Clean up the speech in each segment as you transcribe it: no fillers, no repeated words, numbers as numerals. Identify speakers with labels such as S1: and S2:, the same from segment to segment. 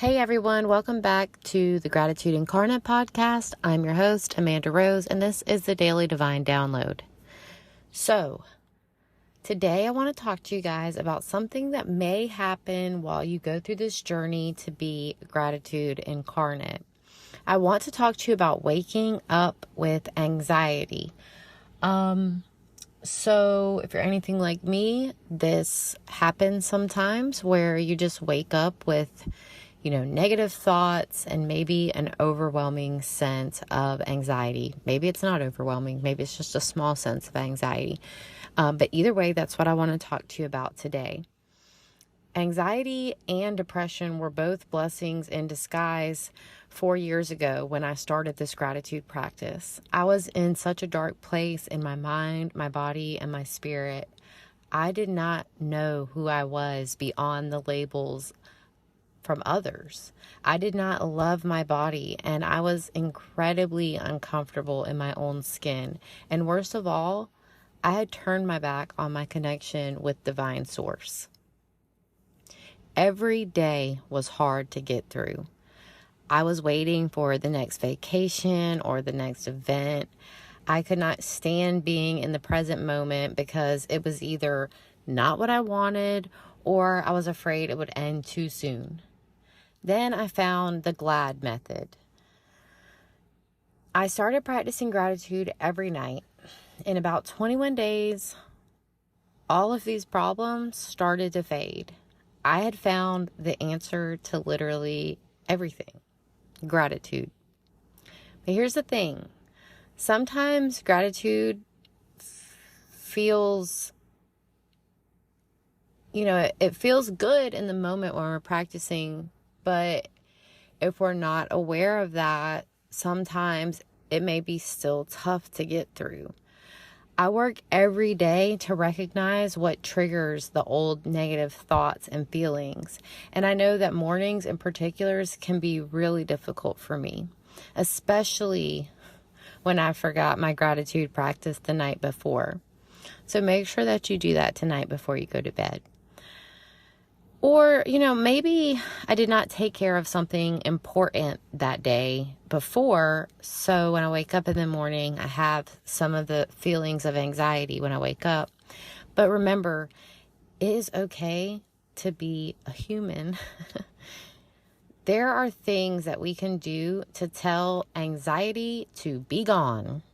S1: Hey everyone, welcome back to the Gratitude Incarnate podcast. I'm your host, Amanda Rose, and this is the Daily Divine Download. So, today I want to talk to you guys about something that may happen while you go through this journey to be Gratitude Incarnate. I want to talk to you about waking up with anxiety. So if you're anything like me, this happens sometimes where you just wake up with, negative thoughts and maybe an overwhelming sense of anxiety. Maybe it's not overwhelming. Maybe it's just a small sense of anxiety. But either way, that's what I want to talk to you about today. Anxiety and depression were both blessings in disguise 4 years ago when I started this gratitude practice. I was in such a dark place in my mind, my body, and my spirit. I did not know who I was beyond the labels from others. I did not love my body, and I was incredibly uncomfortable in my own skin. And worst of all, I had turned my back on my connection with Divine Source. Every day was hard to get through. I was waiting for the next vacation or the next event. I could not stand being in the present moment because it was either not what I wanted or I was afraid it would end too soon. Then I found the GLAD method. I started practicing gratitude every night. In about 21 days, all of these problems started to fade. I had found the answer to literally everything. Gratitude. But here's the thing. Sometimes gratitude feels, it feels good in the moment when we're practicing, but if we're not aware of that, sometimes it may be still tough to get through. I work every day to recognize what triggers the old negative thoughts and feelings. And I know that mornings in particulars can be really difficult for me, especially when I forgot my gratitude practice the night before. So make sure that you do that tonight before you go to bed. Or, maybe I did not take care of something important that day before. So when I wake up in the morning, I have some of the feelings of anxiety when I wake up. But remember, it is okay to be a human. There are things that we can do to tell anxiety to be gone.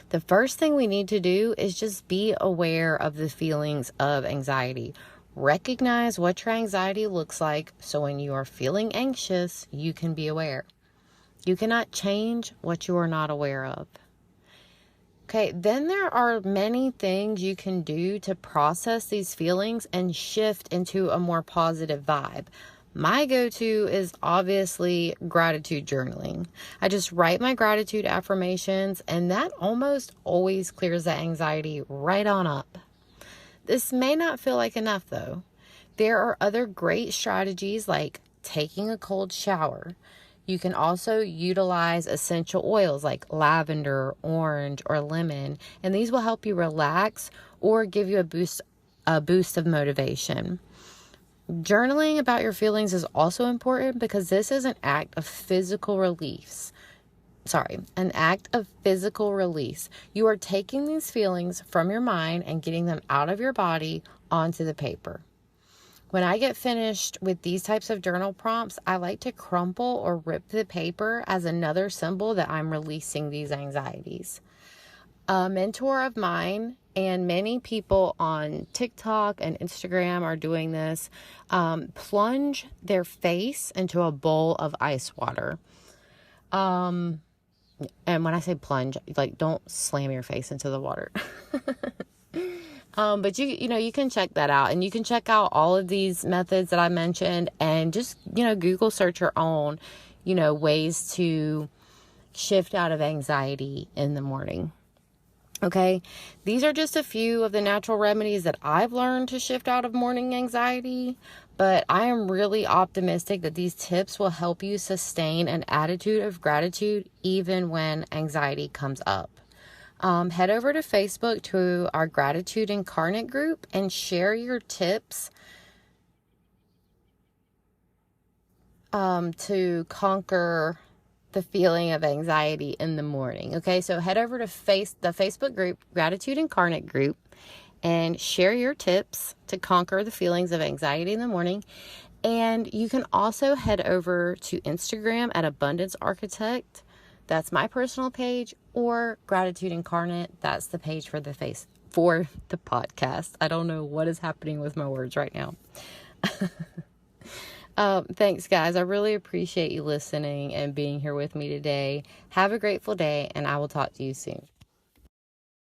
S1: The first thing we need to do is just be aware of the feelings of anxiety. Recognize what your anxiety looks like so when you are feeling anxious, you can be aware. You cannot change what you are not aware of. Okay, then there are many things you can do to process these feelings and shift into a more positive vibe. My go-to is obviously gratitude journaling. I just write my gratitude affirmations, and that almost always clears the anxiety right on up. This may not feel like enough though. There are other great strategies like taking a cold shower. You can also utilize essential oils like lavender, orange, or lemon, and these will help you relax or give you a boost of motivation. Journaling about your feelings is also important because this is an act of physical release. You are taking these feelings from your mind and getting them out of your body onto the paper. When I get finished with these types of journal prompts, I like to crumple or rip the paper as another symbol that I'm releasing these anxieties. A mentor of mine and many people on TikTok and Instagram are doing this. Plunge their face into a bowl of ice water. And when I say plunge, don't slam your face into the water. But you can check that out, and you can check out all of these methods that I mentioned and just, Google search your own, ways to shift out of anxiety in the morning. Okay. These are just a few of the natural remedies that I've learned to shift out of morning anxiety, but I am really optimistic that these tips will help you sustain an attitude of gratitude even when anxiety comes up. Head over to Facebook to our Gratitude Incarnate group and share your tips to conquer the feeling of anxiety in the morning. Okay, so head over to the Facebook group, Gratitude Incarnate group, and share your tips to conquer the feelings of anxiety in the morning. And you can also head over to Instagram at Abundance Architect. That's my personal page, or Gratitude Incarnate. That's the page for the podcast. I don't know what is happening with my words right now. Thanks, guys. I really appreciate you listening and being here with me today. Have a grateful day, and I will talk to you soon.